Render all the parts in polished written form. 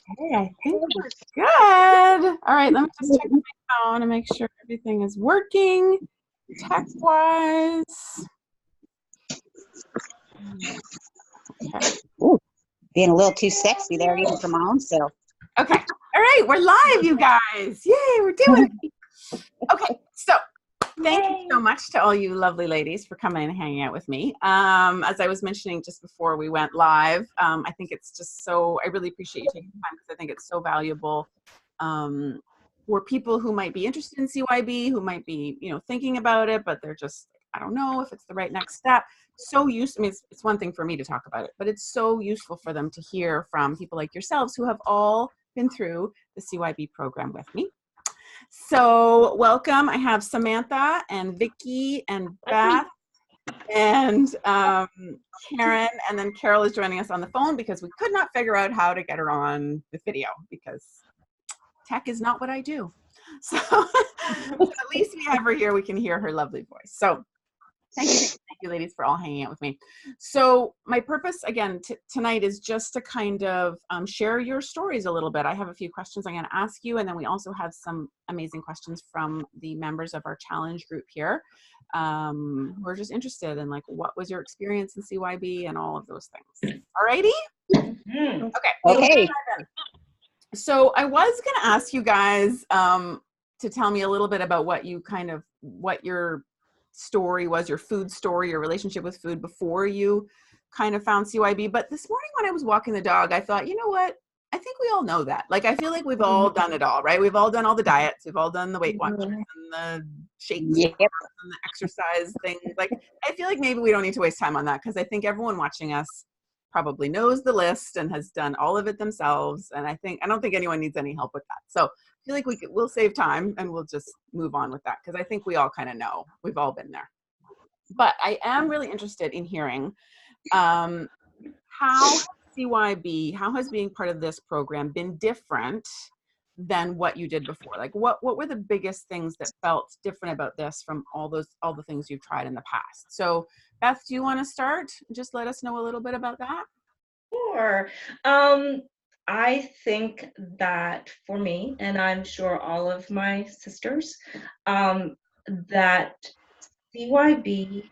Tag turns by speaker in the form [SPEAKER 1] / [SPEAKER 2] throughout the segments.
[SPEAKER 1] Okay, I think we're good. All right, let me just check my phone and make sure everything is working tech-wise.
[SPEAKER 2] Okay. Ooh, being a little too sexy there, even for my own self.
[SPEAKER 1] Okay. All right, we're live, you guys. Yay, we're doing it. Okay, so thank you so much to all you lovely ladies for coming and hanging out with me. As I was mentioning just before we went live, I think it's just so, I really appreciate you taking the time because I think it's so valuable for people who might be interested in CYB, who might be, thinking about it, but they're just, I don't know if it's the right next step. So useful. I mean, it's one thing for me to talk about it, but it's so useful for them to hear from people like yourselves who have all been through the CYB program with me. So welcome. I have Samantha and Vicki and Beth and Karen, and then Carol is joining us on the phone because we could not figure out how to get her on the video because tech is not what I do. So at least we have her here. We can hear her lovely voice. So thank you ladies for all hanging out with me. So my purpose again tonight is just to kind of share your stories a little bit. I have a few questions I'm going to ask you, and then we also have some amazing questions from the members of our challenge group here. We're just interested in what was your experience in CYB and all of those things. Alrighty? Okay. So I was going to ask you guys to tell me a little bit about what your story was, your food story, your relationship with food before you kind of found CYB. But this morning when I was walking the dog, I thought, you know what? I think we all know that. I feel like we've all done it all, right? We've all done all the diets. We've all done the Weight Watchers and the shakes and the exercise things. I feel like maybe we don't need to waste time on that because I think everyone watching us probably knows the list and has done all of it themselves. And I don't think anyone needs any help with that. So I feel like we'll save time and we'll just move on with that because I think we all kind of know. We've all been there. But I am really interested in hearing how CYB, how has being part of this program been different than what you did before? What were the biggest things that felt different about this from all the things you've tried in the past? So Beth, do you want to start? Just let us know a little bit about that.
[SPEAKER 3] Sure. I think that for me, and I'm sure all of my sisters, that CYB,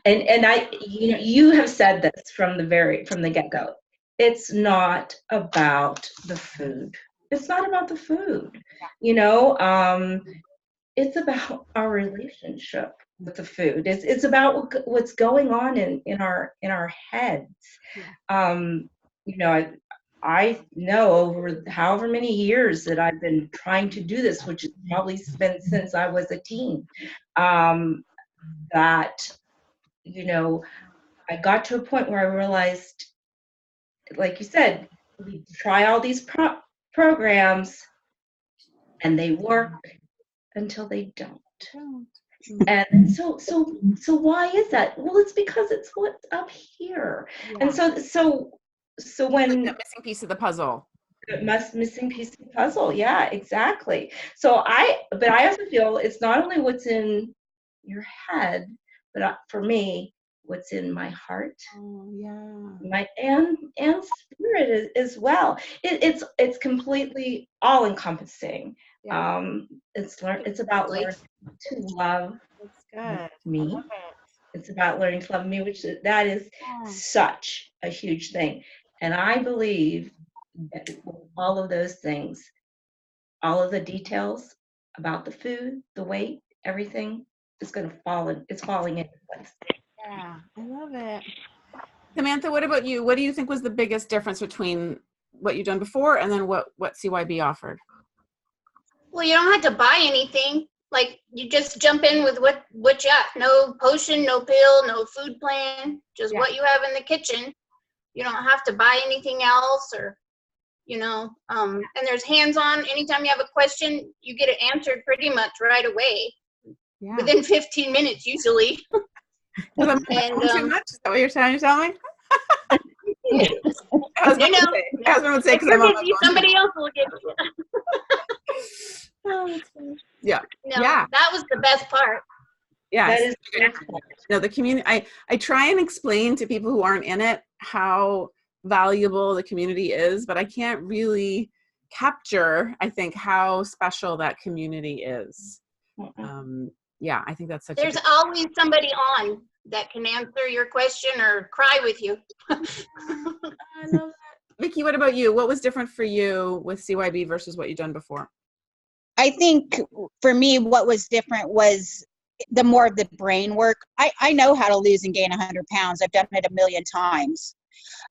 [SPEAKER 3] and I, you have said this from the get-go. It's not about the food. It's not about the food. It's about our relationship with the food. It's about what's going on in our heads. I know over however many years that I've been trying to do this, which has probably been since I was a teen, that I got to a point where I realized, like you said, we try all these programs and they work until they don't. And so why is that? Well, it's because it's what's up here. Yeah. And so when
[SPEAKER 1] the missing piece of the puzzle.
[SPEAKER 3] Missing piece of the puzzle, yeah, exactly. But I also feel it's not only what's in your head, but for me, what's in my heart.
[SPEAKER 1] Oh yeah.
[SPEAKER 3] My and spirit as well. It's completely all encompassing. Yeah. It's about learning to love me. It's about learning to love me, which that is such a huge thing. And I believe that all of those things, all of the details about the food, the weight, everything is going to fall in. It's falling into place.
[SPEAKER 1] Yeah, I love it. Samantha, what about you? What do you think was the biggest difference between what you've done before and then what CYB offered?
[SPEAKER 4] Well, you don't have to buy anything. You just jump in with what you got. No potion, no pill, no food plan, just what you have in the kitchen. You don't have to buy anything else or, and there's hands-on. Anytime you have a question, you get it answered pretty much right away. Yeah. Within 15 minutes, usually.
[SPEAKER 1] Too much? Is that what you're trying to tell me?
[SPEAKER 4] Husband
[SPEAKER 1] would say,
[SPEAKER 4] somebody else will give you.
[SPEAKER 1] Yeah.
[SPEAKER 4] That was the best part.
[SPEAKER 1] Yeah. That is the community. I try and explain to people who aren't in it how valuable the community is, but I can't really capture, I think, how special that community is. Yeah, I think that's such
[SPEAKER 4] There's
[SPEAKER 1] a
[SPEAKER 4] always somebody on that can answer your question or cry with you.
[SPEAKER 1] I love that. Vicki, what about you? What was different for you with CYB versus what you've done before?
[SPEAKER 2] I think for me, what was different was the more of the brain work. I know how to lose and gain 100 pounds. I've done it a million times.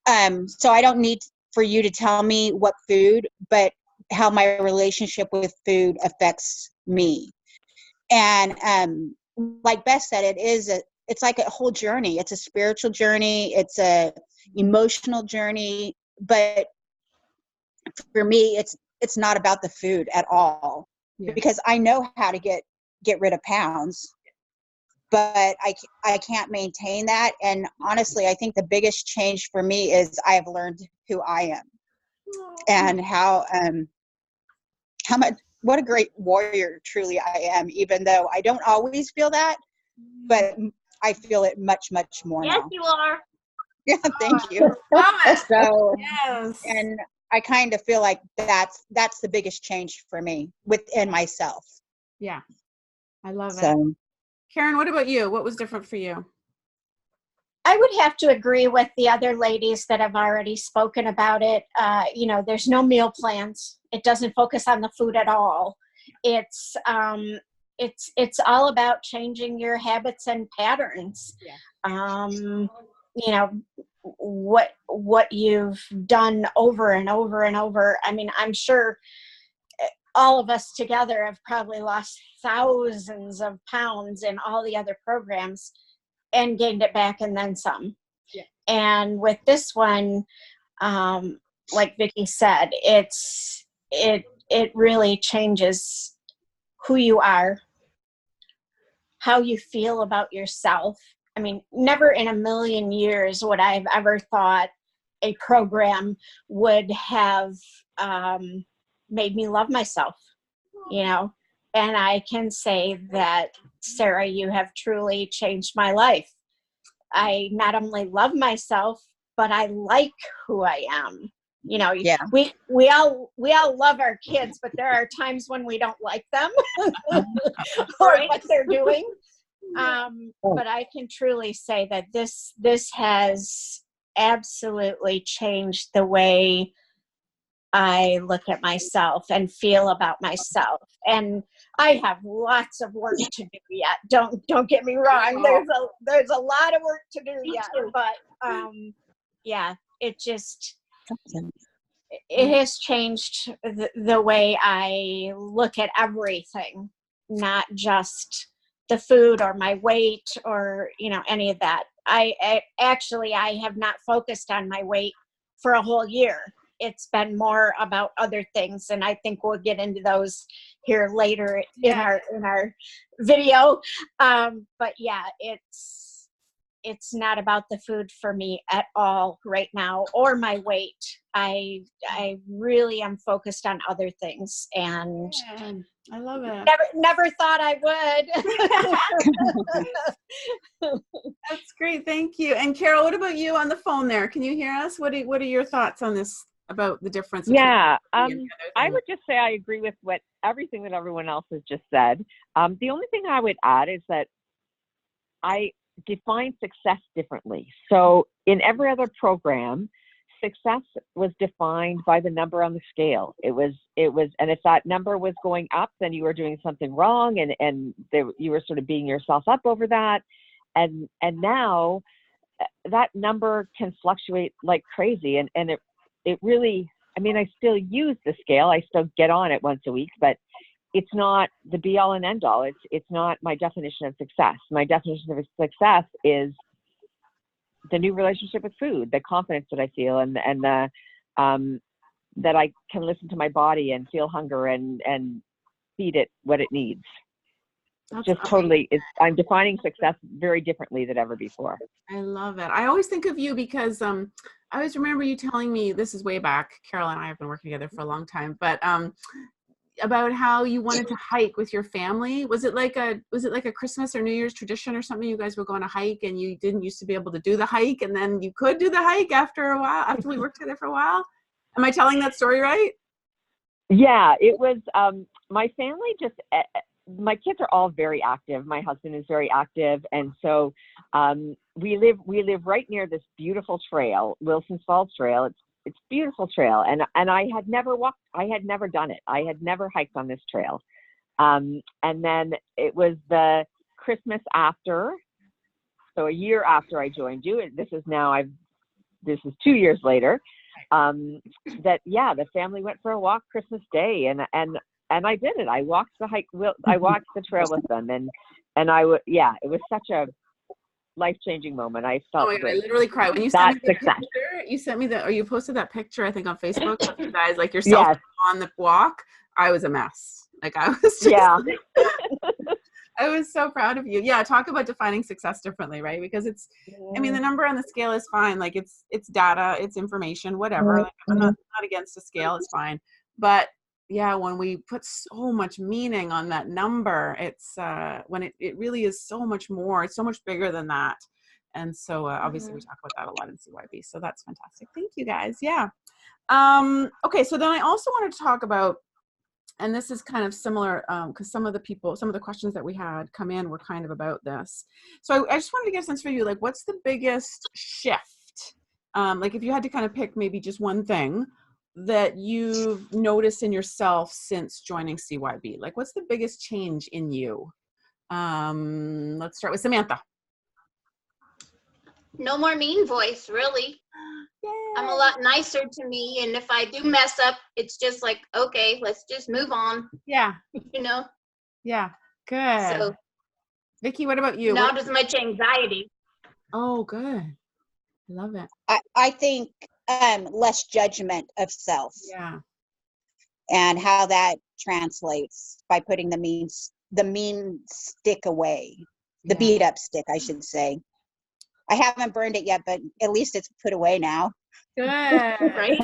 [SPEAKER 2] So I don't need for you to tell me what food, but how my relationship with food affects me. And like Beth said, it's like a whole journey. It's a spiritual journey. It's a emotional journey. But for me, it's not about the food at all, because I know how to get rid of pounds, but I can't maintain that. And honestly, I think the biggest change for me is I've learned who I am and how much, what a great warrior truly I am, even though I don't always feel that, but I feel it much, much more
[SPEAKER 4] Yes,
[SPEAKER 2] now.
[SPEAKER 4] you are.
[SPEAKER 2] Yeah, thank you.
[SPEAKER 1] Love it.
[SPEAKER 2] So,
[SPEAKER 1] Yes.
[SPEAKER 2] and I kind of feel like that's the biggest change for me within myself.
[SPEAKER 1] Yeah, I love it.
[SPEAKER 2] So,
[SPEAKER 1] Karen, what about you? What was different for you?
[SPEAKER 5] I would have to agree with the other ladies that have already spoken about it. You know, there's no meal plans. It doesn't focus on the food at all. It's all about changing your habits and patterns.
[SPEAKER 1] Yeah.
[SPEAKER 5] You know, what you've done over and over and over. I mean, I'm sure all of us together have probably lost thousands of pounds in all the other programs and gained it back and then some.
[SPEAKER 1] Yeah.
[SPEAKER 5] And with this one, like Vicki said, it really changes who you are, how you feel about yourself. I mean, never in a million years would I have ever thought a program would have made me love myself, you know. And I can say that, Sarah, you have truly changed my life. I not only love myself, but I like who I am. You know,
[SPEAKER 2] yeah.
[SPEAKER 5] we all love our kids, but there are times when we don't like them or what they're doing. But I can truly say that this has absolutely changed the way I look at myself and feel about myself. And I have lots of work to do yet. Don't get me wrong. There's a lot of work to do yet, but yeah, it has changed the way I look at everything, not just the food or my weight or, you know, any of that. I have not focused on my weight for a whole year. It's been more about other things, and I think we'll get into those here later in our video. But yeah, it's not about the food for me at all right now, or my weight. I really am focused on other things, and
[SPEAKER 1] Yeah, I love it.
[SPEAKER 5] Never thought I would.
[SPEAKER 1] That's great. Thank you. And Carol, what about you on the phone there? Can you hear us? What are your thoughts on this, about the difference?
[SPEAKER 6] Yeah, I would just say I agree with everything that everyone else has just said. The only thing I would add is that I define success differently. So in every other program, success was defined by the number on the scale. It was, and if that number was going up, then you were doing something wrong, and you were sort of beating yourself up over that. And now that number can fluctuate like crazy, and it really, I mean, I still use the scale. I still get on it once a week, but it's not the be all and end all. It's not my definition of success. My definition of success is the new relationship with food, the confidence that I feel, and the that I can listen to my body and feel hunger and feed it what it needs. It's just totally, I'm defining success very differently than ever before.
[SPEAKER 1] I love it. I always think of you because I always remember you telling me, this is way back, Carol and I have been working together for a long time, but about how you wanted to hike with your family. Was it like a Christmas or New Year's tradition or something? You guys were going to hike and you didn't used to be able to do the hike, and then you could do the hike after a while, after we worked together for a while? Am I telling that story right?
[SPEAKER 6] Yeah, it was, my family just, my kids are all very active. My husband is very active. And so we live right near this beautiful trail, Wilson's Falls Trail. It's a beautiful trail. And I had never done it. I had never hiked on this trail. And then it was the Christmas after, so a year after I joined you, this is 2 years later, the family went for a walk Christmas Day, and I did it. I walked I walked the trail with them, and it was such a life-changing moment. I felt
[SPEAKER 1] I literally cried when you sent me the
[SPEAKER 6] success.
[SPEAKER 1] picture. You sent me or you posted that picture, I think, on Facebook. You guys, like yourself on the walk. I was a mess. Like I was just, I was so proud of you. Yeah, talk about defining success differently, right? Because it's, I mean, the number on the scale is fine. Like it's data, it's information, whatever. Like, I'm not against a scale, it's fine. But yeah, when we put so much meaning on that number, it's when it really is so much more. It's so much bigger than that. And so obviously we talk about that a lot in CYB. So that's fantastic. Thank you guys. Yeah. Okay, so then I also wanted to talk about, and this is kind of similar because some of the questions that we had come in were kind of about this. So I just wanted to get a sense for you, like, what's the biggest shift? Like if you had to kind of pick maybe just one thing that you've noticed in yourself since joining CYB, like what's the biggest change in you? Let's start with Samantha.
[SPEAKER 4] No more mean voice, really.
[SPEAKER 1] Yay.
[SPEAKER 4] I'm a lot nicer to me, and if I do mess up, it's just like, okay, let's just move on.
[SPEAKER 1] Yeah.
[SPEAKER 4] You know?
[SPEAKER 1] Yeah. Good.
[SPEAKER 4] So,
[SPEAKER 1] Vicki, what about you?
[SPEAKER 4] not as much anxiety.
[SPEAKER 1] Oh, good. Love it.
[SPEAKER 2] I think less judgment of self.
[SPEAKER 1] Yeah.
[SPEAKER 2] And how that translates by putting the mean stick away, the beat up stick, I should say. I haven't burned it yet, but at least it's put away now.
[SPEAKER 1] Good.
[SPEAKER 4] Right?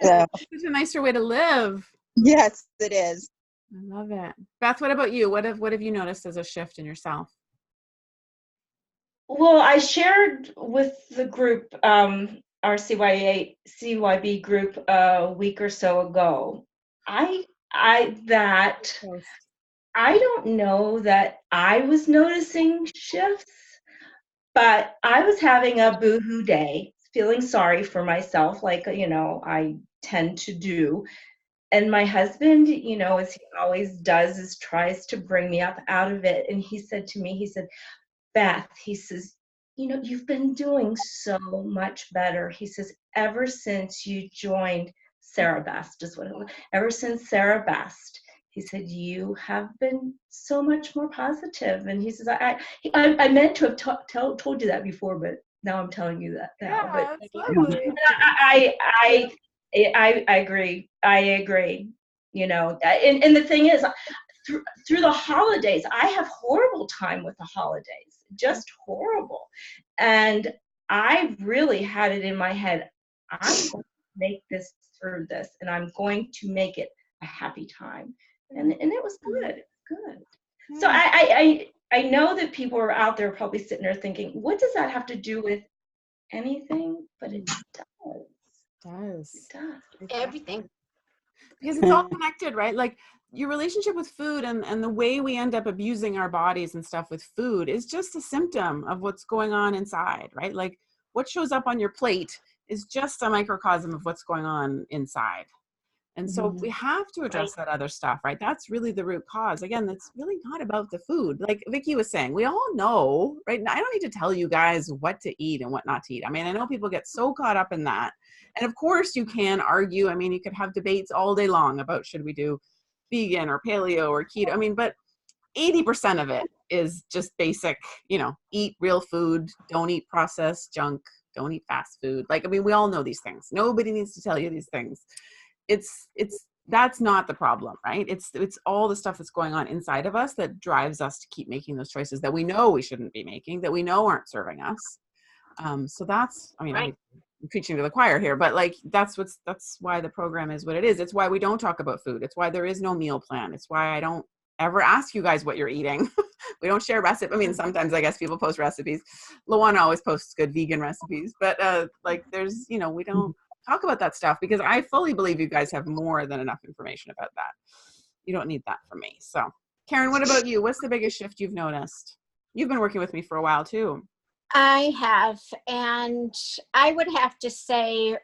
[SPEAKER 2] Yeah.
[SPEAKER 1] It's a nicer way to live.
[SPEAKER 2] Yes, it is.
[SPEAKER 1] I love it. Beth, what about you? What have you noticed as a shift in yourself?
[SPEAKER 3] Well, I shared with the group, our CYB group, a week or so ago. I don't know that I was noticing shifts, but I was having a boohoo day, feeling sorry for myself, like, I tend to do. And my husband, as he always does, is tries to bring me up out of it. And he said to me, Beth, he says, you've been doing so much better. He says, ever since you joined Sarah Best, ever since Sarah Best, he said, you have been so much more positive. And he says, I meant to have told you that before, but now I'm telling you that now.
[SPEAKER 1] Yeah,
[SPEAKER 3] But I agree. I agree. And the thing is, through the holidays, I have horrible time with the holidays, just horrible. And I really had it in my head, I'm going to make this through this, and I'm going to make it a happy time. And it was good. Good. So I know that people are out there probably sitting there thinking, what does that have to do with anything? But it does. It does.
[SPEAKER 4] Everything.
[SPEAKER 1] Because it's all connected, right? Like your relationship with food and the way we end up abusing our bodies and stuff with food is just a symptom of what's going on inside, right? Like what shows up on your plate is just a microcosm of what's going on inside. And so we have to address that other stuff, right? That's really the root cause. Again, that's really not about the food. Like Vicki was saying, we all know, right? I don't need to tell you guys what to eat and what not to eat. I mean, I know people get so caught up in that. And of course you can argue. I mean, you could have debates all day long about should we do vegan or paleo or keto. I mean, but 80% of it is just basic, eat real food, don't eat processed junk, don't eat fast food. Like, I mean, we all know these things. Nobody needs to tell you these things. That's not the problem, right? It's all the stuff that's going on inside of us that drives us to keep making those choices that we know we shouldn't be making, that we know aren't serving us. So that's, I mean, preaching to the choir here, but like that's why the program is what it is. It's why we don't talk about food. It's why there is no meal plan. It's why I don't ever ask you guys what you're eating. We don't share recipes. I mean, sometimes I guess people post recipes. Luana always posts good vegan recipes, but like there's, we don't talk about that stuff because I fully believe you guys have more than enough information about that. You don't need that from me. So Karen, what about you? What's the biggest shift you've noticed? You've been working with me for a while too.
[SPEAKER 5] I have, and I would have to say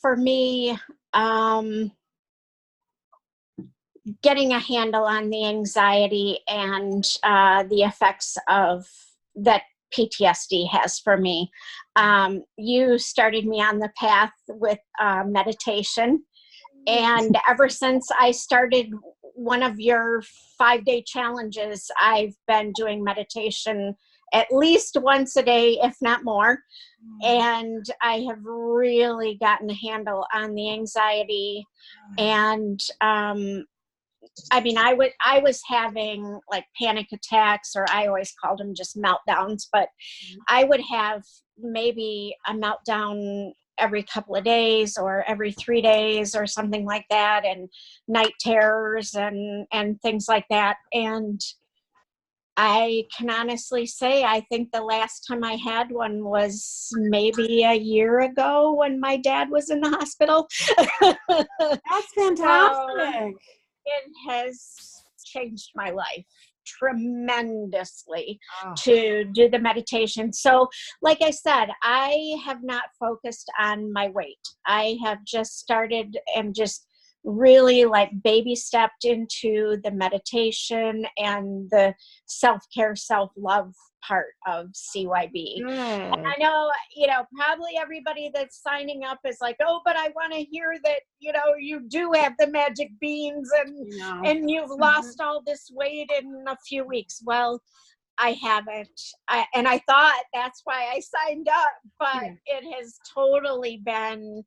[SPEAKER 5] for me, getting a handle on the anxiety and the effects of that PTSD has for me. You started me on the path with meditation, and ever since I started one of your 5-day challenges, I've been doing meditation at least once a day, if not more. And I have really gotten a handle on the anxiety. And I mean, I was having like panic attacks, or I always called them just meltdowns, but I would have maybe a meltdown every couple of days or every 3 days or something like that, and night terrors and things like that. And I can honestly say, I think the last time I had one was maybe a year ago when my dad was in the hospital.
[SPEAKER 1] That's fantastic.
[SPEAKER 5] It has changed my life tremendously to do the meditation. So like I said, I have not focused on my weight. I have just started and just really like baby stepped into the meditation and the self-care, self-love part of CYB. And I know, probably everybody that's signing up is like, oh, but I want to hear that, you do have the magic beans and you've lost all this weight in a few weeks. Well, I haven't. And I thought that's why I signed up, but it has totally been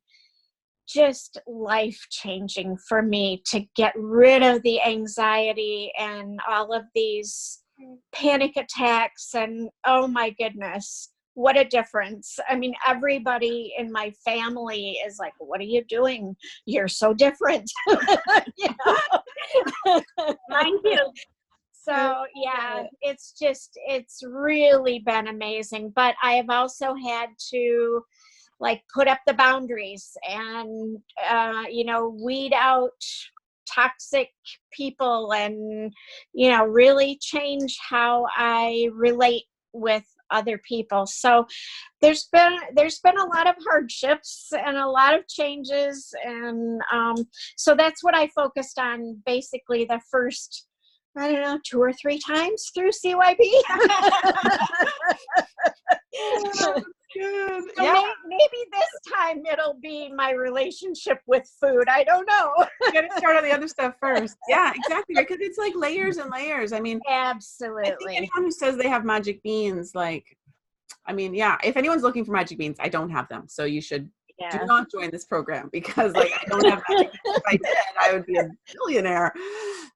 [SPEAKER 5] just life-changing for me to get rid of the anxiety and all of these panic attacks. And oh my goodness, what a difference. I mean, everybody in my family is like, what are you doing? You're so different.
[SPEAKER 4] Mine too.
[SPEAKER 5] So yeah, it's really been amazing. But I have also had to put up the boundaries and, weed out toxic people and, really change how I relate with other people. So there's been a lot of hardships and a lot of changes. And so that's what I focused on basically the first, 2 or 3 times through CYB.
[SPEAKER 1] Good.
[SPEAKER 5] So maybe this time it'll be my relationship with food. I don't know.
[SPEAKER 1] You gotta start on the other stuff first. Yeah, exactly. Because it's like layers and layers. I mean,
[SPEAKER 5] absolutely.
[SPEAKER 1] I think anyone who says they have magic beans, if anyone's looking for magic beans, I don't have them. So you should do not join this program because I don't have magic beans. If I did, I would be a billionaire.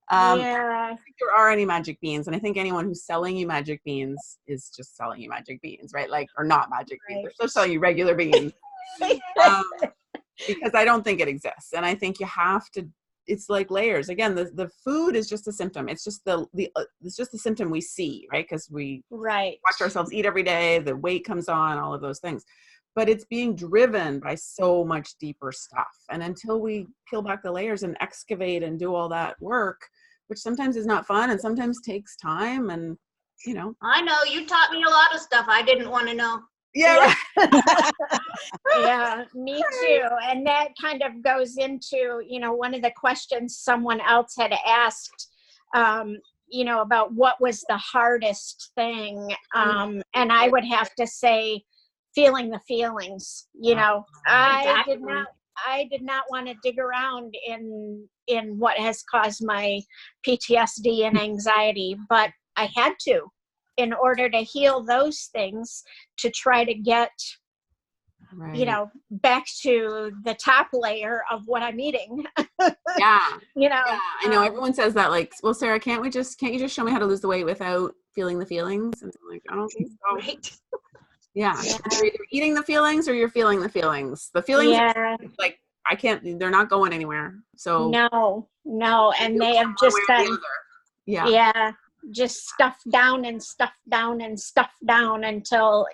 [SPEAKER 1] I don't think there are any magic beans. And I think anyone who's selling you magic beans is just selling you magic beans, right? Or not magic beans. They're still selling you regular beans. Because I don't think it exists. And I think you have to, it's like layers. Again, the food is just a symptom. It's just it's just the symptom we see, right? Because we watch ourselves eat every day, the weight comes on, all of those things. But it's being driven by so much deeper stuff. And until we peel back the layers and excavate and do all that work, which sometimes is not fun and sometimes takes time and,
[SPEAKER 4] I know, you taught me a lot of stuff I didn't want to know.
[SPEAKER 1] Yeah.
[SPEAKER 5] Yeah, me too. And that kind of goes into, one of the questions someone else had asked, about what was the hardest thing. And I would have to say, feeling the feelings, I did not want to dig around in what has caused my PTSD and anxiety, but I had to in order to heal those things to try to get, back to the top layer of what I'm eating.
[SPEAKER 1] I know everyone says that well, Sarah, can't you just show me how to lose the weight without feeling the feelings? And I'm like, I don't think so.
[SPEAKER 4] Right.
[SPEAKER 1] Yeah. You're either eating the feelings or you're feeling the feelings. The feelings, like, they're not going anywhere. So
[SPEAKER 5] no. And they have just been, just stuffed down and stuffed down and stuffed down until,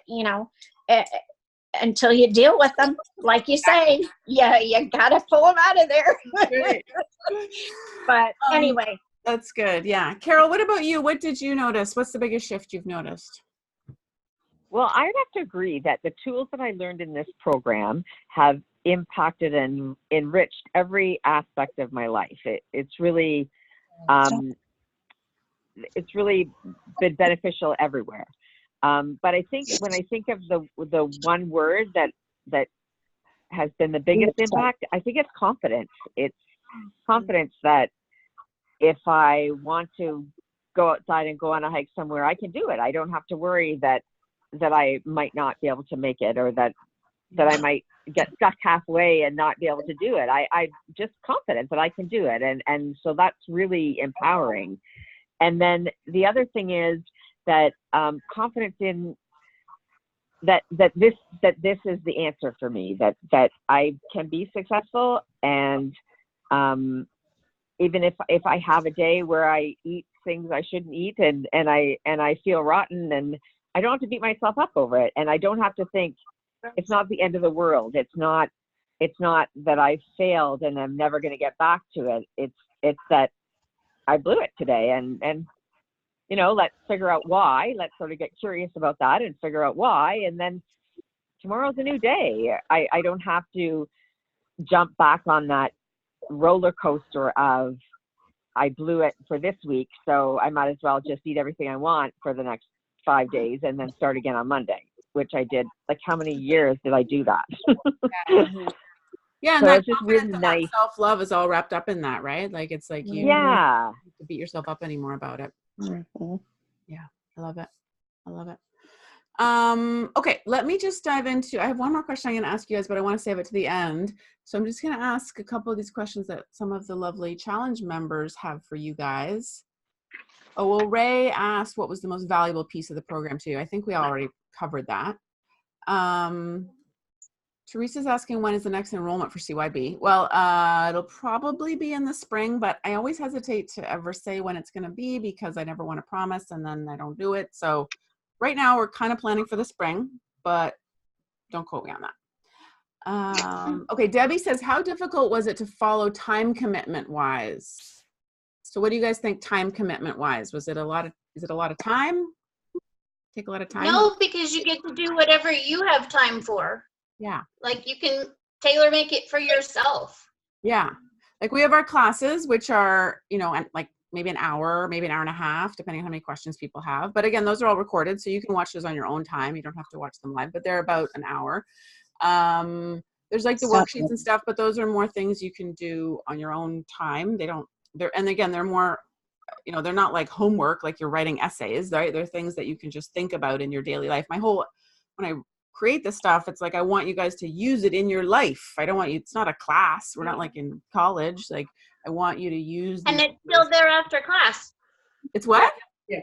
[SPEAKER 5] until you deal with them. Like you say, you gotta pull them out of there. But anyway.
[SPEAKER 1] That's good. Yeah. Carol, what about you? What did you notice? What's the biggest shift you've noticed?
[SPEAKER 6] Well, I'd have to agree that the tools that I learned in this program have impacted and enriched every aspect of my life. It's really been beneficial everywhere. But I think when I think of the one word that has been the biggest impact, I think it's confidence. It's confidence that if I want to go outside and go on a hike somewhere, I can do it. I don't have to worry that I might not be able to make it, or that I might get stuck halfway and not be able to do it. I just confident that I can do it. And so that's really empowering. And then the other thing is that confidence in that this is the answer for me, that I can be successful. And even if I have a day where I eat things I shouldn't eat and I feel rotten, and I don't have to beat myself up over it. And I don't have to think it's not the end of the world. It's not that I failed and I'm never going to get back to it. It's that I blew it today, and let's figure out why. Let's sort of get curious about that and figure out why. And then tomorrow's a new day. I don't have to jump back on that roller coaster of I blew it for this week, so I might as well just eat everything I want for the next 5 days and then start again on Monday, which I did. Like, how many years did I do that?
[SPEAKER 1] Yeah, and
[SPEAKER 6] so
[SPEAKER 1] that's
[SPEAKER 6] just really nice.
[SPEAKER 1] Self-love is all wrapped up in that, right? Like, it's like you don't have to beat yourself up anymore about it.
[SPEAKER 5] Mm-hmm.
[SPEAKER 1] Yeah, I love it. Okay, let me just dive into, I have one more question I'm going to ask you guys, but I want to save it to the end. So I'm just going to ask a couple of these questions that some of the lovely challenge members have for you guys. Oh, well, Ray asked what was the most valuable piece of the program to you. I think we already covered that. Teresa's asking, when is the next enrollment for CYB? Well, it'll probably be in the spring, but I always hesitate to ever say when it's going to be because I never want to promise and then I don't do it. So right now we're kind of planning for the spring, but don't quote me on that. Okay, Debbie says, how difficult was it to follow time commitment wise? So what do you guys think time commitment wise? Is it a lot of time? Take a lot of time?
[SPEAKER 4] No, because you get to do whatever you have time for.
[SPEAKER 1] Yeah.
[SPEAKER 4] Like, you can tailor make it for yourself.
[SPEAKER 1] Yeah. Like, we have our classes, which are, like maybe an hour, maybe an hour and a half, depending on how many questions people have. But again, those are all recorded, so you can watch those on your own time. You don't have to watch them live, but they're about an hour. There's like the worksheets and stuff, but those are more things you can do on your own time. And again, they're more, they're not like homework, like you're writing essays, right? They're things that you can just think about in your daily life. When I create this stuff, it's like, I want you guys to use it in your life. I don't want you, it's not a class. We're not like in college. Like, I want you to use.
[SPEAKER 4] And it's still there after class.
[SPEAKER 1] It's what?
[SPEAKER 3] Yeah.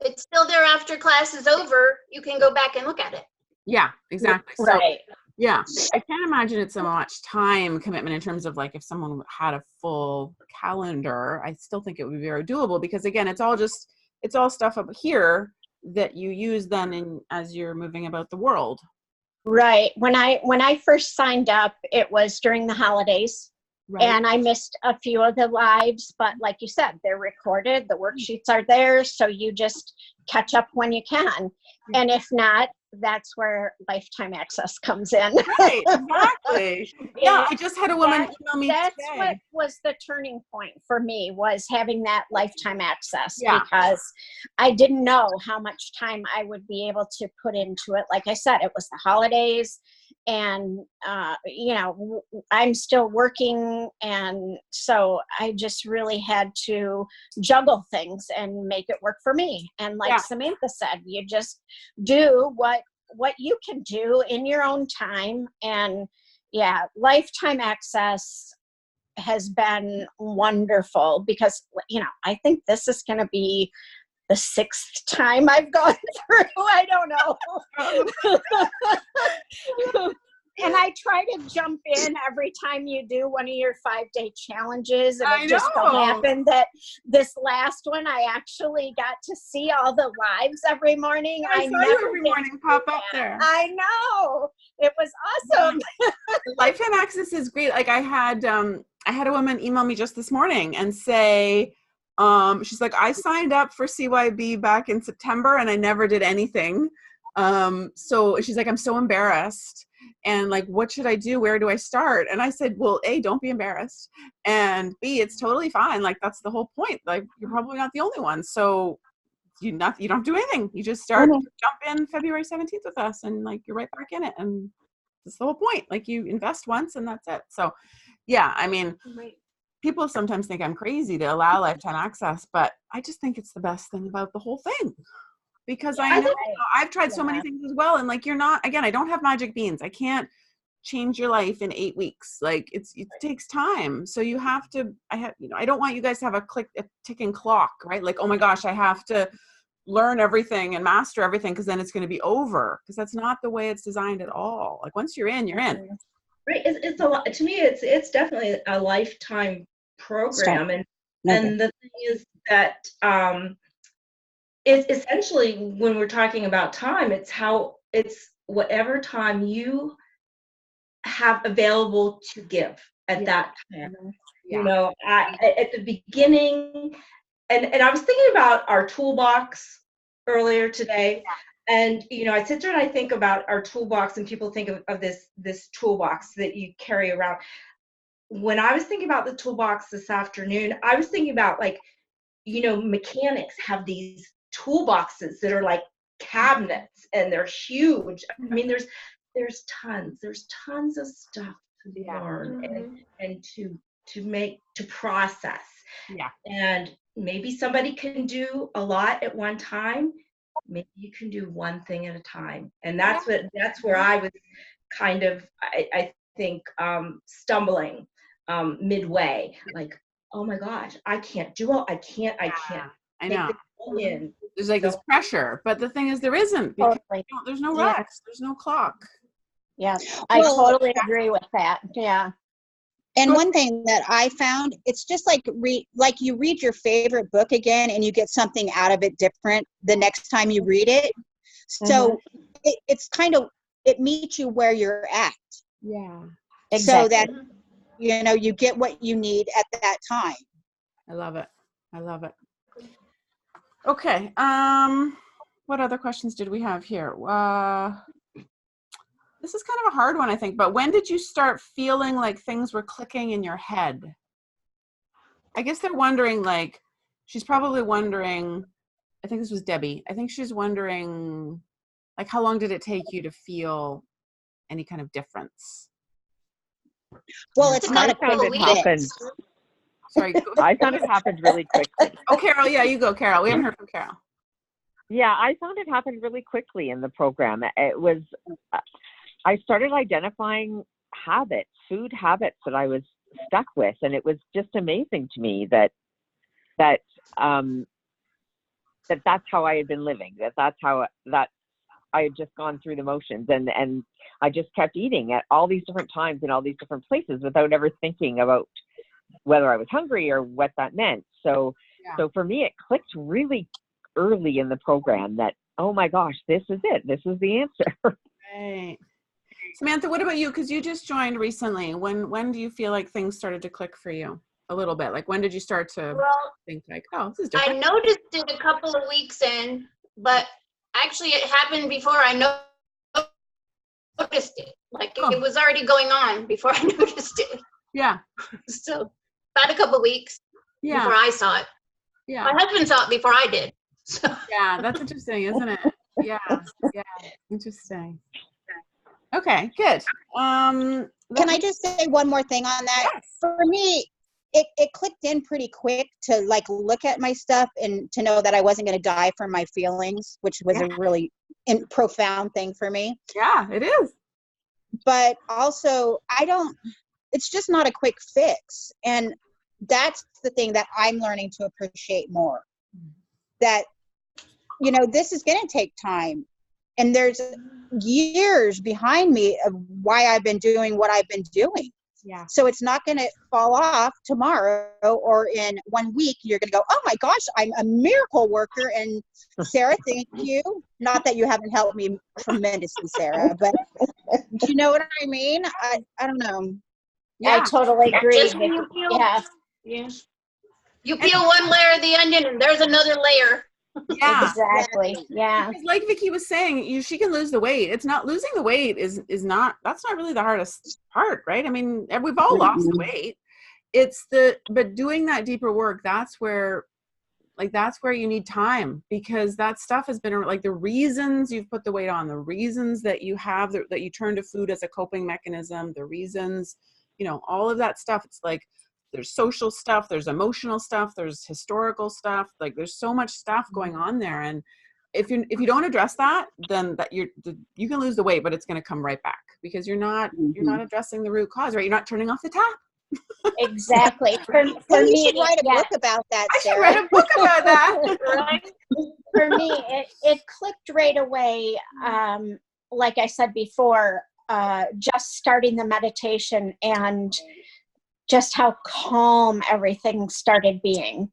[SPEAKER 4] It's still there after class is over. You can go back and look at it.
[SPEAKER 1] Yeah, exactly.
[SPEAKER 5] Right.
[SPEAKER 1] So, yeah, I can't imagine it's so much time commitment in terms of like if someone had a full calendar. I still think it would be very doable because again, it's all stuff up here that you use then as you're moving about the world.
[SPEAKER 5] Right. When I first signed up, it was during the holidays. Right. And I missed a few of the lives, but like you said, they're recorded. The worksheets are there, so you just catch up when you can. And if not, that's where lifetime access comes in.
[SPEAKER 1] Right, exactly. Yeah, I just had a woman email me
[SPEAKER 5] That's
[SPEAKER 1] today.
[SPEAKER 5] what was the turning point for me, was having that lifetime access,
[SPEAKER 1] Yeah.
[SPEAKER 5] because I didn't know how much time I would be able to put into it. Like I said, it was the holidays, and I'm still working, and so I just really had to juggle things and make it work for me. And like Samantha said, you just do what you can do in your own time. And lifetime access has been wonderful because I think this is going to be the 6th time I've gone through. I don't know. And I try to jump in every time you do one of your 5-day challenges. And it just so happened that this last one, I actually got to see all the lives every morning.
[SPEAKER 1] I saw you every morning pop up there.
[SPEAKER 5] I know. It was awesome.
[SPEAKER 1] Lifetime access is great. Like I had a woman email me just this morning and say, she's like, I signed up for CYB back in September and I never did anything. So she's like, I'm so embarrassed. And like, what should I do? Where do I start? And I said, well, A, don't be embarrassed. And B, it's totally fine. Like, that's the whole point. Like, you're probably not the only one. So you don't do anything. You just jump in February 17th with us and like, you're right back in it. And that's the whole point. Like you invest once and that's it. So yeah, I mean, people sometimes think I'm crazy to allow lifetime access, but I just think it's the best thing about the whole thing. Because I know I've tried so many things as well. And like, I don't have magic beans. I can't change your life in 8 weeks. Like it takes time. So you have to, I don't want you guys to have a ticking clock, right? Like, oh my gosh, I have to learn everything and master everything because then it's going to be over. Because that's not the way it's designed at all. Like once you're in, you're in.
[SPEAKER 3] Right. It's a lot. To me, it's definitely a lifetime program. And the thing is that, it's essentially when we're talking about time, it's whatever time you have available to give at that time. Yeah. You know, at the beginning, and I was thinking about our toolbox earlier today, and you know, I sit there and I think about our toolbox, and people think of this toolbox that you carry around. When I was thinking about the toolbox this afternoon, I was thinking about like, you know, mechanics have these toolboxes that are like cabinets and they're huge. I mean, there's tons of stuff to learn and to process. Yeah. And maybe somebody can do a lot at one time. Maybe you can do one thing at a time. And that's where I was kind of, I think, stumbling midway. Like, oh my gosh, I can't.
[SPEAKER 1] I know. There's like this pressure, but the thing is there isn't because there's no rush, there's no clock.
[SPEAKER 5] Yeah, I totally agree with that. Yeah.
[SPEAKER 2] And one thing that I found, it's just like you read your favorite book again and you get something out of it different the next time you read it. So it's kind of, it meets you where you're at.
[SPEAKER 1] Yeah.
[SPEAKER 2] Exactly. So that, you know, you get what you need at that time.
[SPEAKER 1] I love it. Okay. What other questions did we have here? This is kind of a hard one, I think, but when did you start feeling like things were clicking in your head? I guess they're wondering, like, she's probably wondering, I think this was Debbie. I think she's wondering, like, how long did it take you to feel any kind of difference?
[SPEAKER 2] Well, it's not a quick
[SPEAKER 6] fix.
[SPEAKER 1] Sorry.
[SPEAKER 6] I found it happened really quickly.
[SPEAKER 1] Oh, Carol, yeah, you go, Carol. We haven't heard from Carol.
[SPEAKER 6] Yeah, I found it happened really quickly in the program. It was, I started identifying food habits that I was stuck with, and it was just amazing to me that that's how I had been living. That's how I had just gone through the motions, and I just kept eating at all these different times in all these different places without ever thinking about whether I was hungry or what that meant. So for me, it clicked really early in the program that, oh my gosh, this is it. This is the answer.
[SPEAKER 1] Right. Samantha, what about you? Because you just joined recently. When do you feel like things started to click for you a little bit? Like when did you start to think like, oh, this is different?
[SPEAKER 4] I noticed it a couple of weeks in, but actually it happened before I noticed it. Like it was already going on before I noticed it.
[SPEAKER 1] Yeah.
[SPEAKER 4] So about a couple of weeks before I saw it.
[SPEAKER 1] Yeah.
[SPEAKER 4] My husband saw it before I did. So.
[SPEAKER 1] Yeah, that's interesting, isn't it? Yeah. Interesting. Okay, good.
[SPEAKER 2] Can I just say one more thing on that?
[SPEAKER 1] Yes.
[SPEAKER 2] For me, it clicked in pretty quick to like look at my stuff and to know that I wasn't going to die from my feelings, which was a really profound thing for me.
[SPEAKER 1] Yeah, it is.
[SPEAKER 2] But also, it's just not a quick fix. And that's the thing that I'm learning to appreciate more. That you know, this is going to take time. And there's years behind me of why I've been doing what I've been doing.
[SPEAKER 1] Yeah.
[SPEAKER 2] So it's not going to fall off tomorrow or in 1 week. You're going to go, oh my gosh, I'm a miracle worker. And Sarah, thank you. Not that you haven't helped me tremendously, Sarah, but you know what I mean? I don't know.
[SPEAKER 5] I totally agree.
[SPEAKER 4] Just when you peel,
[SPEAKER 5] Yeah,
[SPEAKER 4] you peel one layer of the onion and there's another layer.
[SPEAKER 1] Yeah.
[SPEAKER 5] exactly. Yeah.
[SPEAKER 1] Because like Vicki was saying, she can lose the weight. It's not losing the weight that's not really the hardest part, right? I mean, we've all lost weight. But doing that deeper work, that's where you need time, because that stuff has been like the reasons you've put the weight on, the reasons that you have that you turn to food as a coping mechanism, the reasons, you know, all of that stuff. It's like there's social stuff, there's emotional stuff, there's historical stuff, like there's so much stuff going on there. And if you don't address that, then you can lose the weight, but it's going to come right back because you're not addressing the root cause, right? You're not turning off the tap.
[SPEAKER 5] Exactly. For
[SPEAKER 2] You
[SPEAKER 5] me,
[SPEAKER 2] should write a book about that,
[SPEAKER 1] I should
[SPEAKER 2] Sarah.
[SPEAKER 1] write a book about that.
[SPEAKER 5] Right? For me, it clicked right away. Like I said before, just starting the meditation and just how calm everything started being.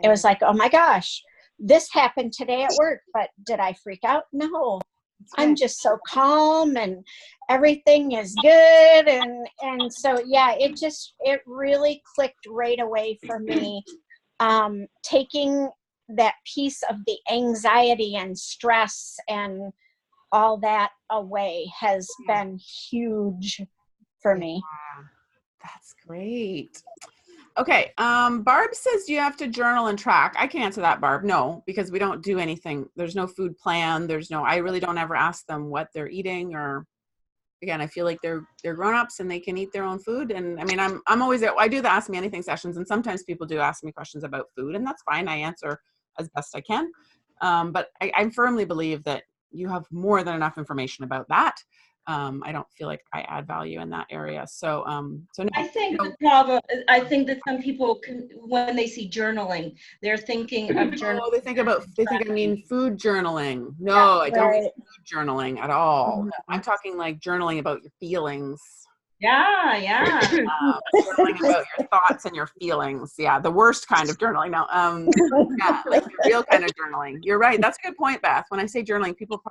[SPEAKER 5] It was like, oh my gosh, this happened today at work, but did I freak out? No. I'm just so calm and everything is good. And so, yeah, it really clicked right away for me. Taking that piece of the anxiety and stress and all that away has been huge for me.
[SPEAKER 1] That's great. Okay. Barb says you have to journal and track. I can answer that, Barb. No, because we don't do anything. There's no food plan. I really don't ever ask them what they're eating, or again, I feel like they're grown-ups and they can eat their own food. And I mean, I'm always there. I do the Ask Me Anything sessions, and sometimes people do ask me questions about food, and that's fine. I answer as best I can. But I firmly believe that you have more than enough information about that. I don't feel like I add value in that area. So no.
[SPEAKER 3] I think the problem, I think that some people can, when they see journaling, they're thinking of journaling.
[SPEAKER 1] Oh, they think I mean food journaling. No, I don't mean food journaling at all.
[SPEAKER 2] Mm-hmm.
[SPEAKER 1] No, I'm talking like journaling about your feelings.
[SPEAKER 3] Yeah.
[SPEAKER 1] Journaling about your thoughts and your feelings. Yeah, the worst kind of journaling. No, yeah, like the real kind of journaling. You're right. That's a good point, Beth. When I say journaling, people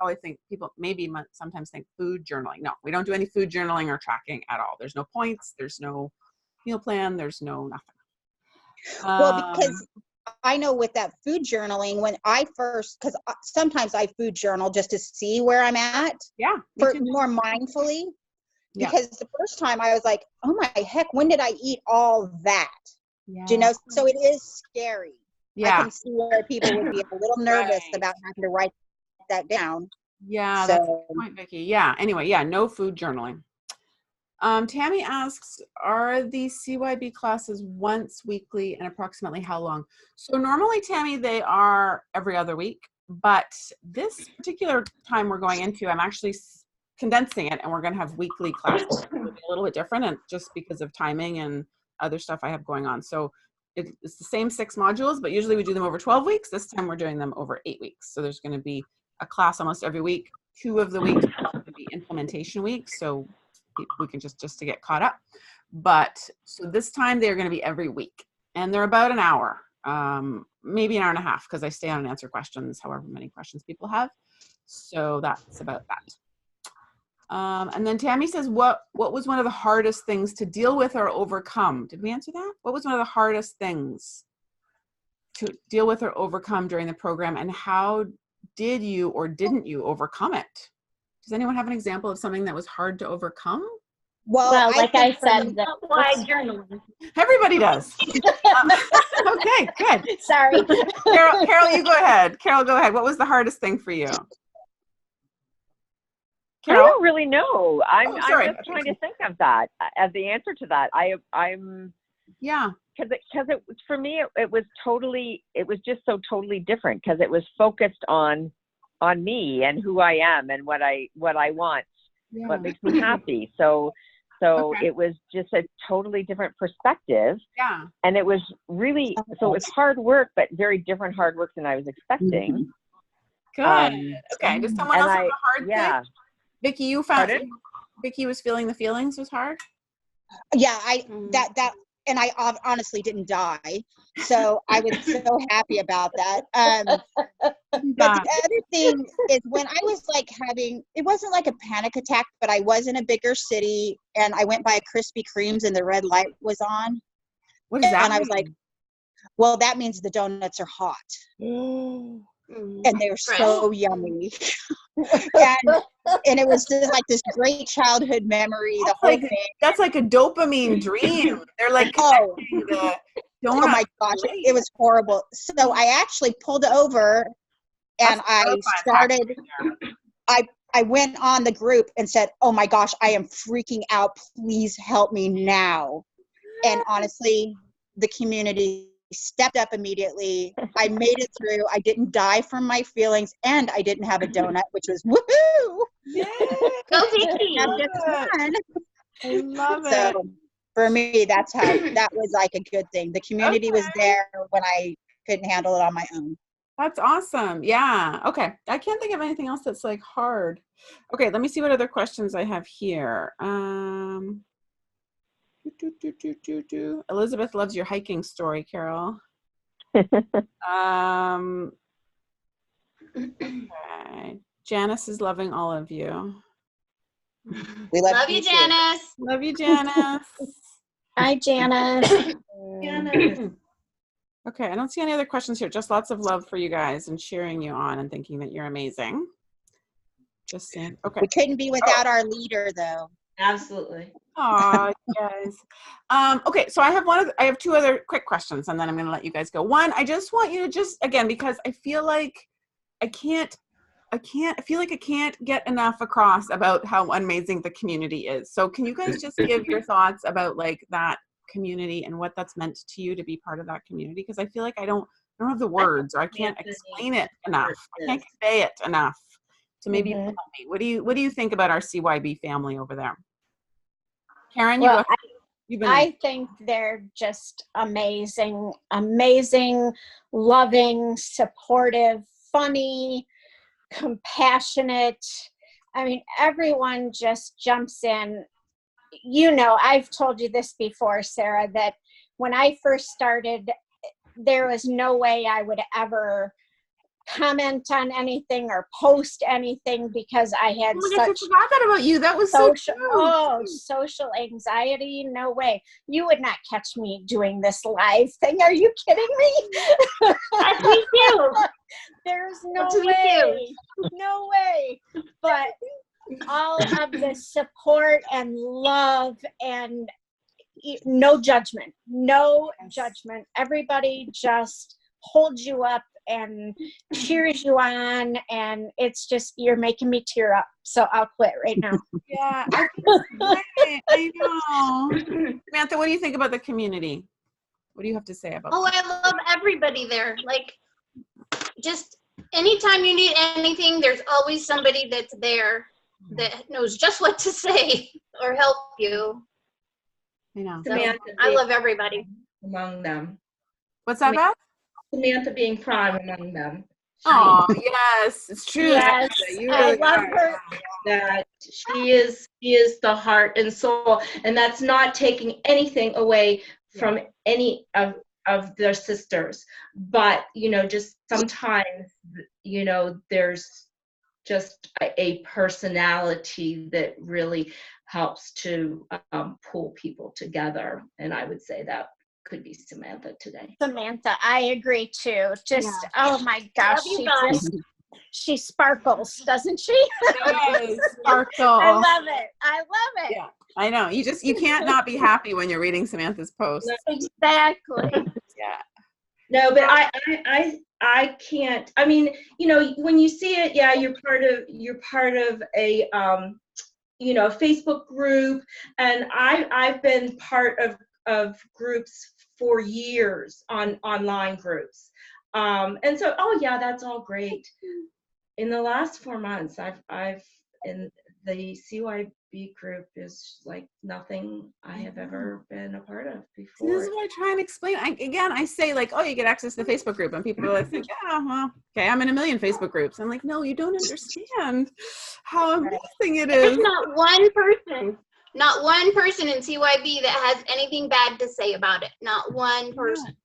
[SPEAKER 1] sometimes think food journaling. No, we don't do any food journaling or tracking at all. There's no points. There's no meal plan. There's no nothing.
[SPEAKER 2] Well, because I know with that food journaling, when I first, because sometimes I food journal just to see where I'm at.
[SPEAKER 1] Yeah.
[SPEAKER 2] For more mindfully.
[SPEAKER 1] Yeah.
[SPEAKER 2] Because the first time I was like, oh my heck, when did I eat all that?
[SPEAKER 1] Yeah.
[SPEAKER 2] Do you know? So it is scary.
[SPEAKER 1] Yeah.
[SPEAKER 2] I can see where people would be a little nervous about having to write that down.
[SPEAKER 1] Yeah, that's a good point, Vicki. Yeah. Anyway, yeah, no food journaling. Tammy asks, are the CYB classes once weekly and approximately how long? So normally, Tammy, they are every other week, but this particular time we're going into, I'm actually condensing it, and we're going to have weekly classes. It'll be a little bit different, and just because of timing and other stuff I have going on. So it's the same 6 modules, but usually we do them over 12 weeks. This time we're doing them over 8 weeks. So there's going to be a class almost every week. 2 of the weeks are going to be implementation weeks, so we can just to get caught up. But so this time they're going to be every week, and they're about an hour, maybe an hour and a half, because I stay on and answer questions, however many questions people have. So that's about that. And then Tammy says, what was one of the hardest things to deal with or overcome? Did we answer that? What was one of the hardest things to deal with or overcome during the program, and how did you or didn't you overcome it? Does anyone have an example of something that was hard to overcome?
[SPEAKER 5] Well, like I said,
[SPEAKER 4] journaling.
[SPEAKER 1] Everybody does. Okay, good.
[SPEAKER 5] Sorry.
[SPEAKER 1] Carol, you go ahead. Carol, go ahead. What was the hardest thing for you? Carol?
[SPEAKER 6] I don't really know. I'm just trying to think of that as the answer to that. I'm
[SPEAKER 1] yeah,
[SPEAKER 6] because it for me it was just so totally different, because it was focused on me and who I am and what I want, what makes me happy. So okay. It was just a totally different perspective.
[SPEAKER 1] Yeah,
[SPEAKER 6] and it was really, so it was hard work, but very different hard work than I was expecting.
[SPEAKER 1] Good. Okay. Does someone else have a hard
[SPEAKER 6] yeah.
[SPEAKER 1] thing? Vicki, you found
[SPEAKER 6] Pardon?
[SPEAKER 1] Vicki was feeling the feelings was hard?
[SPEAKER 2] Yeah, and I honestly didn't die. So I was so happy about that. But the other thing is when I was like it wasn't like a panic attack, but I was in a bigger city and I went by a Krispy Kreme's and the red light was on.
[SPEAKER 1] What does that
[SPEAKER 2] And I was like, well, that means the donuts are hot. And they're so yummy. and it was just like this great childhood memory, the whole thing.
[SPEAKER 1] That's like a dopamine dream. They're like the donut.
[SPEAKER 2] Oh my gosh, it was horrible. So I actually pulled over and I went on the group and said, oh my gosh, I am freaking out. Please help me now. And honestly, the community stepped up immediately. I made it through. I didn't die from my feelings and I didn't have a donut, which was woohoo.
[SPEAKER 4] Yeah. Go Vicki.
[SPEAKER 1] I love it.
[SPEAKER 2] So for me, that was like a good thing. The community was there when I couldn't handle it on my own.
[SPEAKER 1] That's awesome. Yeah. Okay. I can't think of anything else that's like hard. Okay. Let me see what other questions I have here. Elizabeth loves your hiking story, Carol. Okay. Janice is loving all of you.
[SPEAKER 2] We
[SPEAKER 4] love you, Janice.
[SPEAKER 1] Love you, Janice.
[SPEAKER 5] Hi, Janice.
[SPEAKER 1] Okay, I don't see any other questions here. Just lots of love for you guys and cheering you on and thinking that you're amazing. Just saying. Okay.
[SPEAKER 2] We couldn't be without our leader, though.
[SPEAKER 3] Absolutely.
[SPEAKER 1] Oh, yes. Okay, so I have two other quick questions, and then I'm going to let you guys go. One, I just want you to again, because I feel like I can't get enough across about how amazing the community is. So can you guys just give your thoughts about like that community and what that's meant to you to be part of that community? Because I feel like I don't have the words, or I can't explain it enough. I can't convey it enough. So maybe you can help me. What do you think about our CYB family over there? Karen,
[SPEAKER 5] I think they're just amazing, loving, supportive, funny, compassionate. I mean, everyone just jumps in. You know, I've told you this before, Sarah, that when I first started, there was no way I would ever comment on anything or post anything because I had
[SPEAKER 1] I forgot that about you. That was
[SPEAKER 5] social anxiety. No way. You would not catch me doing this live thing. Are you kidding me?
[SPEAKER 4] Me too.
[SPEAKER 5] There's no way. No way. But all of the support and love and no judgment. Everybody just holds you up and cheers you on, and it's just, you're making me tear up, so I'll quit right now.
[SPEAKER 1] Yeah, I know. Samantha, what do you think about the community? What do you have to say about
[SPEAKER 4] that? I love everybody there. Like, just anytime you need anything, there's always somebody that's there that knows just what to say or help you.
[SPEAKER 1] I know.
[SPEAKER 3] Samantha,
[SPEAKER 4] I love everybody.
[SPEAKER 3] Among them.
[SPEAKER 1] What's that about?
[SPEAKER 3] Samantha being prime among them.
[SPEAKER 1] Oh, yes, it's true.
[SPEAKER 5] Yes, I love her.
[SPEAKER 3] That she is the heart and soul, and that's not taking anything away from any of their sisters. But, you know, just sometimes, you know, there's just a personality that really helps to pull people together, and I would say that could be Samantha today.
[SPEAKER 5] Samantha, I agree too. Just oh my gosh, she sparkles, doesn't she?
[SPEAKER 1] Yes, sparkle.
[SPEAKER 5] I love it.
[SPEAKER 1] Yeah, I know. You can't not be happy when you're reading Samantha's post.
[SPEAKER 5] Exactly.
[SPEAKER 1] Yeah.
[SPEAKER 3] No, but I can't. I mean, you know, when you see it, you're part of a you know, Facebook group, and I've been part of groups for years, online groups, and so that's all great. In the last 4 months, I've in the CYB group is like nothing I have ever been a part of before.
[SPEAKER 1] This is what I try and explain. I say like, oh, you get access to the Facebook group, and people are like, yeah, well, okay, I'm in a million Facebook groups. I'm like, no, you don't understand how amazing it is.
[SPEAKER 4] There's not one person in CYB that has anything bad to say about it. Not one person.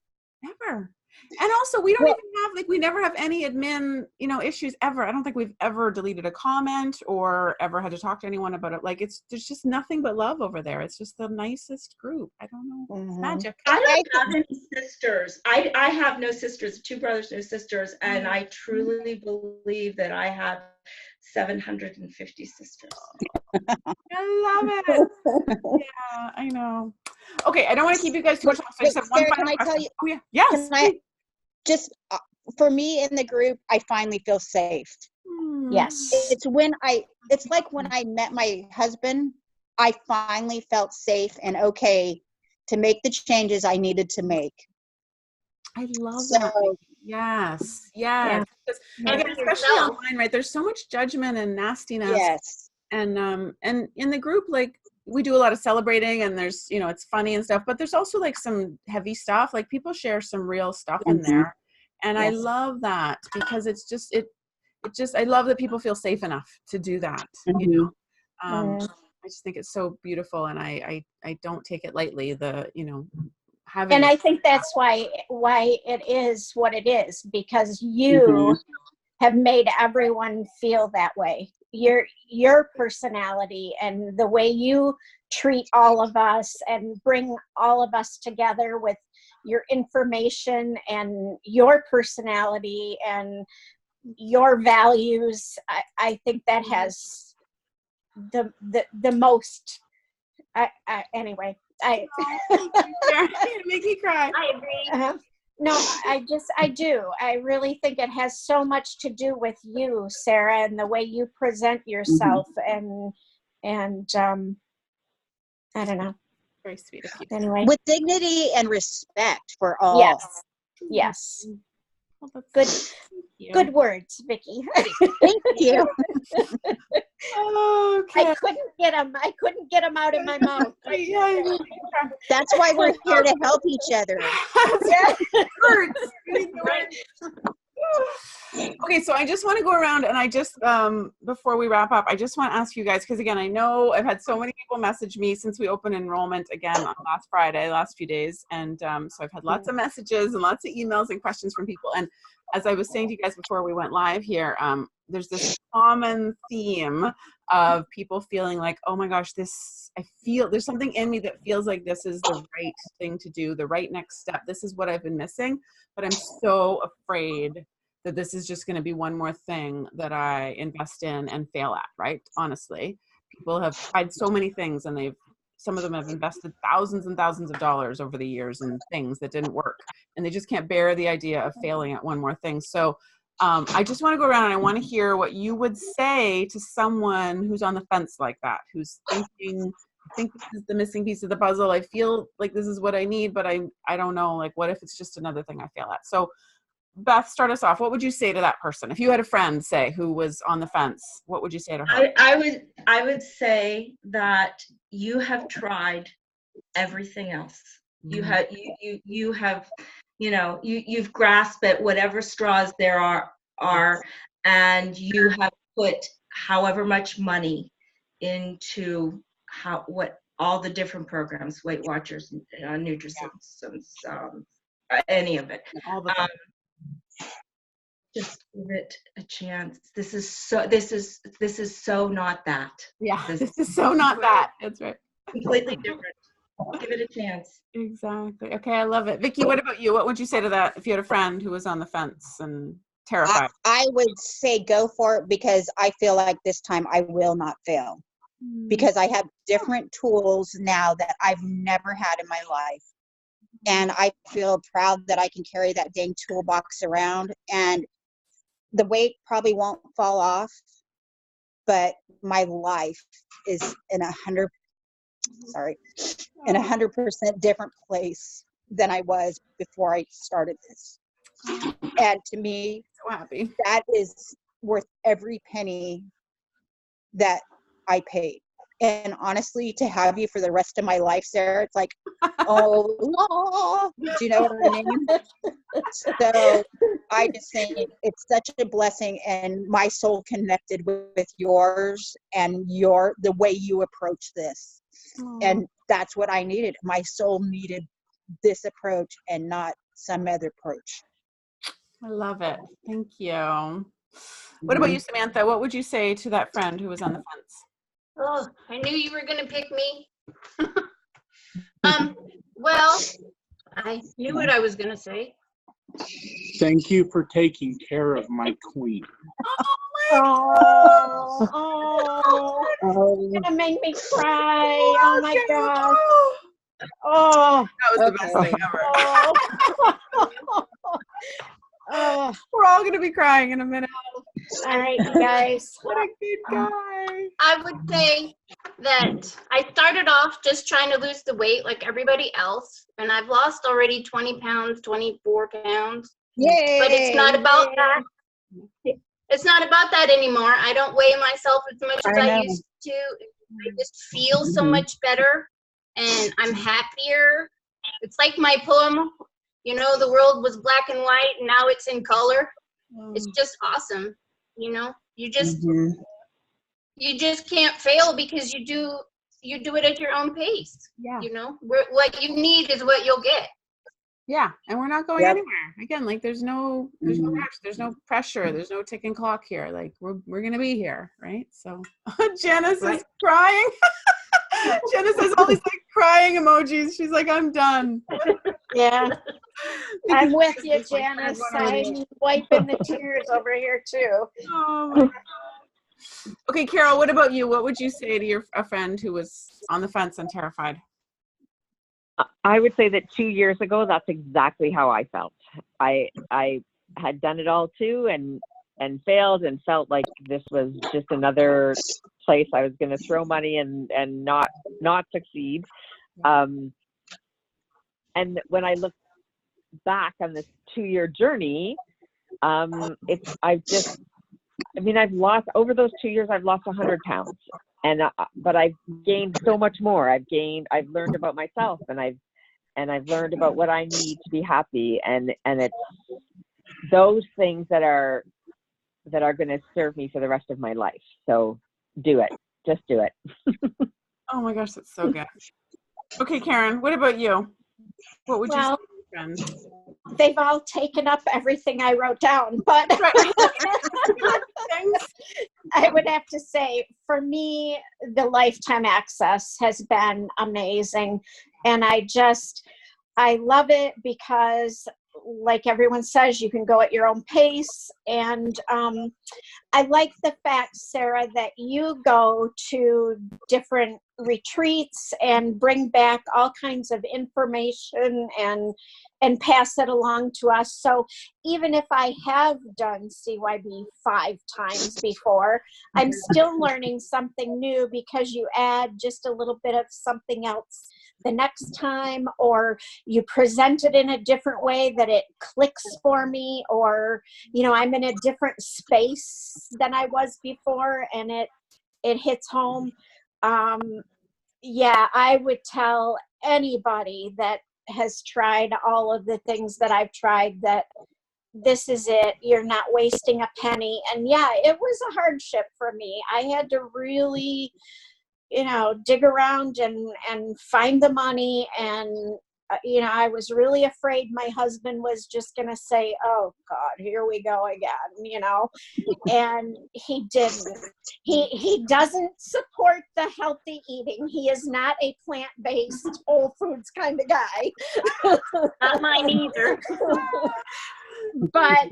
[SPEAKER 1] Ever. And also, we don't even have, like, we never have any admin, issues ever. I don't think we've ever deleted a comment or ever had to talk to anyone about it. Like, there's just nothing but love over there. It's just the nicest group. I don't know. It's magic.
[SPEAKER 3] I don't have any sisters. I have no sisters, 2 brothers, no sisters. And I truly believe that I have 750 sisters.
[SPEAKER 1] I love it. Yeah, I know. Okay, I don't want to keep you guys too much long. So I just have one
[SPEAKER 2] Sarah,
[SPEAKER 1] final
[SPEAKER 2] can I tell
[SPEAKER 1] question.
[SPEAKER 2] you?
[SPEAKER 1] Oh, yeah. Yes.
[SPEAKER 2] Just for me in the group, I finally feel safe.
[SPEAKER 5] Yes.
[SPEAKER 2] It's like when I met my husband, I finally felt safe and okay to make the changes I needed to make.
[SPEAKER 1] I love that. Yes.
[SPEAKER 5] Yeah.
[SPEAKER 1] Because, again, especially online, right? There's so much judgment and nastiness.
[SPEAKER 2] Yes.
[SPEAKER 1] And in the group, like, we do a lot of celebrating, and there's, it's funny and stuff, but there's also like some heavy stuff. Like, people share some real stuff in there. And I love that, because it's just, I love that people feel safe enough to do that. I just think it's so beautiful, and I don't take it lightly, having.
[SPEAKER 5] And I think that's why it is what it is, because you have made everyone feel that way. Your personality and the way you treat all of us and bring all of us together with your information and your personality and your values, I think that has the most. Anyway,
[SPEAKER 1] You make me cry.
[SPEAKER 4] I agree.
[SPEAKER 5] No, I do. I really think it has so much to do with you, Sarah, and the way you present yourself, and I don't know.
[SPEAKER 1] Very sweet of you.
[SPEAKER 5] Anyway,
[SPEAKER 2] With dignity and respect for all.
[SPEAKER 5] Yes.
[SPEAKER 1] Well, that's
[SPEAKER 5] Good words, Vicki.
[SPEAKER 2] Thank you.
[SPEAKER 1] Okay.
[SPEAKER 5] I couldn't get them out of my mouth.
[SPEAKER 2] That's why we're here to help each other.
[SPEAKER 1] Okay, so I just want to go around, and I just, before we wrap up, I just want to ask you guys, because again, I know I've had so many people message me since we opened enrollment again on last Friday, last few days. And so I've had lots of messages and lots of emails and questions from people. And as I was saying to you guys before we went live here, there's this common theme of people feeling like, oh my gosh, I feel there's something in me that feels like this is the right thing to do, the right next step. This is what I've been missing, but I'm so afraid that this is just going to be one more thing that I invest in and fail at, right? Honestly, people have tried so many things, and some of them have invested thousands and thousands of dollars over the years in things that didn't work, and they just can't bear the idea of failing at one more thing. So I just want to go around, and I want to hear what you would say to someone who's on the fence like that, who's thinking, I think this is the missing piece of the puzzle. I feel like this is what I need, but I don't know, like, what if it's just another thing I fail at? So Beth, start us off. What would you say to that person? If you had a friend, say, who was on the fence, what would you say to her?
[SPEAKER 3] I would say that you have tried everything else. You have you've grasped at whatever straws there are, and you have put however much money into all the different programs, Weight Watchers, Nutrisystems, any of it.
[SPEAKER 1] All the
[SPEAKER 3] Just give it a chance. This is so not that.
[SPEAKER 1] Yeah, this is so not that. That's right.
[SPEAKER 3] Completely different. Give it a chance.
[SPEAKER 1] Exactly. Okay, I love it. Vicki, what about you? What would you say to that if you had a friend who was on the fence and terrified?
[SPEAKER 2] I would say go for it, because I feel like this time I will not fail, because I have different tools now that I've never had in my life. And I feel proud that I can carry that dang toolbox around, and the weight probably won't fall off, but my life is in 100% different place than I was before I started this. And to me,
[SPEAKER 1] so happy.
[SPEAKER 2] that is worth every penny that I paid. And honestly, to have you for the rest of my life, Sarah, it's like, oh, do you know what I mean? So I just think it's such a blessing, and my soul connected with yours and the way you approach this. And that's what I needed. My soul needed this approach and not some other approach.
[SPEAKER 1] I love it. Thank you. What about you, Samantha? What would you say to that friend who was on the fence?
[SPEAKER 4] Oh, I knew you were gonna pick me. Well, I knew what I was gonna say.
[SPEAKER 7] Thank you for taking care of my queen.
[SPEAKER 5] Oh, you're gonna make me cry. Oh my God. Oh,
[SPEAKER 1] that was the best thing ever.
[SPEAKER 5] Oh.
[SPEAKER 1] We're all gonna be crying in a minute.
[SPEAKER 5] All right, you guys.
[SPEAKER 1] What a good guy.
[SPEAKER 4] I would say that I started off just trying to lose the weight like everybody else, and I've lost already 20 pounds, 24 pounds.
[SPEAKER 2] Yay!
[SPEAKER 4] But it's not about that. It's not about that anymore. I don't weigh myself as much as I used to. I just feel so much better, and I'm happier. It's like my poem, you know, the world was black and white, and now it's in color. It's just awesome. You know, you just can't fail because you do it at your own pace.
[SPEAKER 1] Yeah.
[SPEAKER 4] You know, what you need is what you'll get.
[SPEAKER 1] Yeah, and we're not going anywhere. Again, like there's no rush, there's no pressure, there's no ticking clock here. Like we're gonna be here, right? So Janice is crying. Janice has all these like crying emojis. She's like, I'm done.
[SPEAKER 5] Yeah. I'm with you, Janice. I'm wiping the tears over here too.
[SPEAKER 1] Oh my God. Okay, Carol, what about you? What would you say to a friend who was on the fence and terrified?
[SPEAKER 6] I would say that 2 years ago, that's exactly how I felt. I had done it all too and failed and felt like this was just another place I was going to throw money and not succeed. And when I look back on this 2-year journey, I've lost over those 2 years, I've lost 100 pounds. And but I've gained so much more. I've learned about myself, and I've learned about what I need to be happy, and it's those things that are going to serve me for the rest of my life. So do it, just do it.
[SPEAKER 1] Oh my gosh, that's so good. Okay, Karen, what about you? What would you say to your friends?
[SPEAKER 5] They've all taken up everything I wrote down, but I would have to say, for me, the lifetime access has been amazing. And I love it because, like everyone says, you can go at your own pace. And I like the fact, Sarah, that you go to different retreats and bring back all kinds of information and pass it along to us. So even if I have done CYB 5 times before, I'm still learning something new because you add just a little bit of something else the next time, or you present it in a different way that it clicks for me, or, you know, I'm in a different space than I was before and it hits home. Yeah, I would tell anybody that has tried all of the things that I've tried that this is it. You're not wasting a penny. And yeah, it was a hardship for me. I had to really, you know, dig around and find the money. And, you know, I was really afraid my husband was just going to say, oh God, here we go again, you know, and he didn't. He doesn't support the healthy eating. He is not a plant-based Whole Foods kind of guy.
[SPEAKER 4] Not mine either.
[SPEAKER 5] But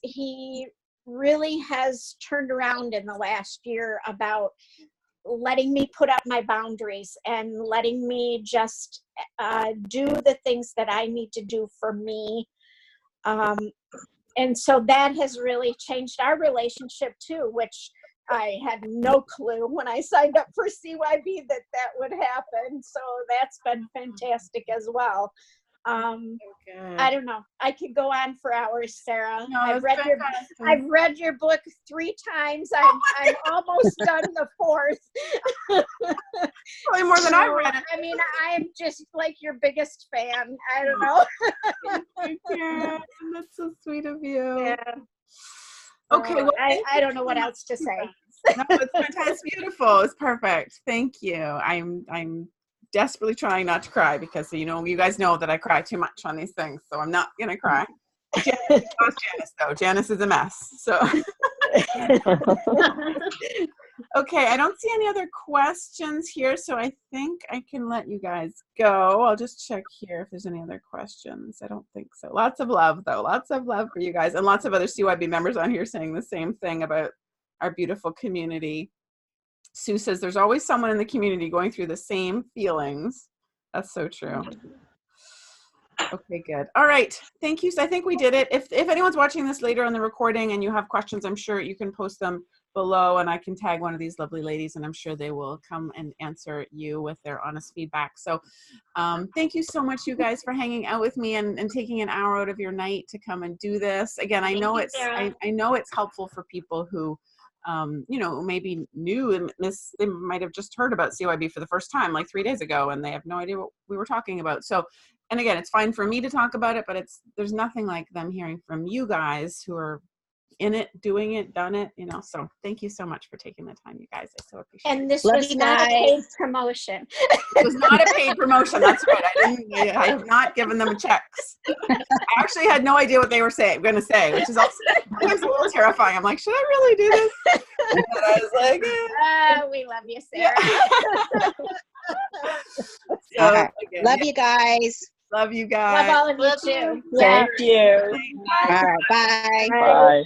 [SPEAKER 5] he really has turned around in the last year about letting me put up my boundaries and letting me just do the things that I need to do for me. And so that has really changed our relationship too, which I had no clue when I signed up for CYB that would happen. So that's been fantastic as well. I don't know. I could go on for hours, Sarah.
[SPEAKER 1] No,
[SPEAKER 5] I've read your book 3 times. I'm almost done the 4th.
[SPEAKER 1] Probably more than I read it.
[SPEAKER 5] I mean, I'm just like your biggest fan. I don't know.
[SPEAKER 1] Thank you, Karen. That's so sweet of you.
[SPEAKER 5] Yeah.
[SPEAKER 1] Okay, well,
[SPEAKER 5] I don't know what else to say.
[SPEAKER 1] No, it's fantastic. It's beautiful. It's perfect. Thank you. I'm desperately trying not to cry because you guys know that I cry too much on these things, so I'm not gonna cry. Janice though. Janice is a mess. So okay, I don't see any other questions here, so I think I can let you guys go. I'll just check here if there's any other questions. I don't think so. Lots of love though. Lots of love for you guys, and lots of other CYB members on here saying the same thing about our beautiful community. Sue says there's always someone in the community going through the same feelings. That's so true. Okay, good. All right. Thank you. So I think we did it. If anyone's watching this later on the recording and you have questions, I'm sure you can post them below and I can tag one of these lovely ladies and I'm sure they will come and answer you with their honest feedback. So thank you so much, you guys, for hanging out with me and taking an hour out of your night to come and do this. Again, I know I know it's helpful for people who maybe new and they might have just heard about CYB for the first time like 3 days ago and they have no idea what we were talking about. So, and again, it's fine for me to talk about it, but there's nothing like them hearing from you guys who are in it, doing it, done it, so thank you so much for taking the time, you guys. I so appreciate it.
[SPEAKER 5] And this was not a paid promotion.
[SPEAKER 1] It was not a paid promotion. That's right. I have not given them checks. I actually had no idea what they were going to say, which is also sometimes a little terrifying. I'm like, should I really do this? And I was like,
[SPEAKER 5] we love you, Sarah.
[SPEAKER 1] So, again,
[SPEAKER 2] love you guys.
[SPEAKER 1] Love you guys.
[SPEAKER 5] Love all of you too.
[SPEAKER 6] Thank you.
[SPEAKER 2] All right, bye.
[SPEAKER 6] Bye.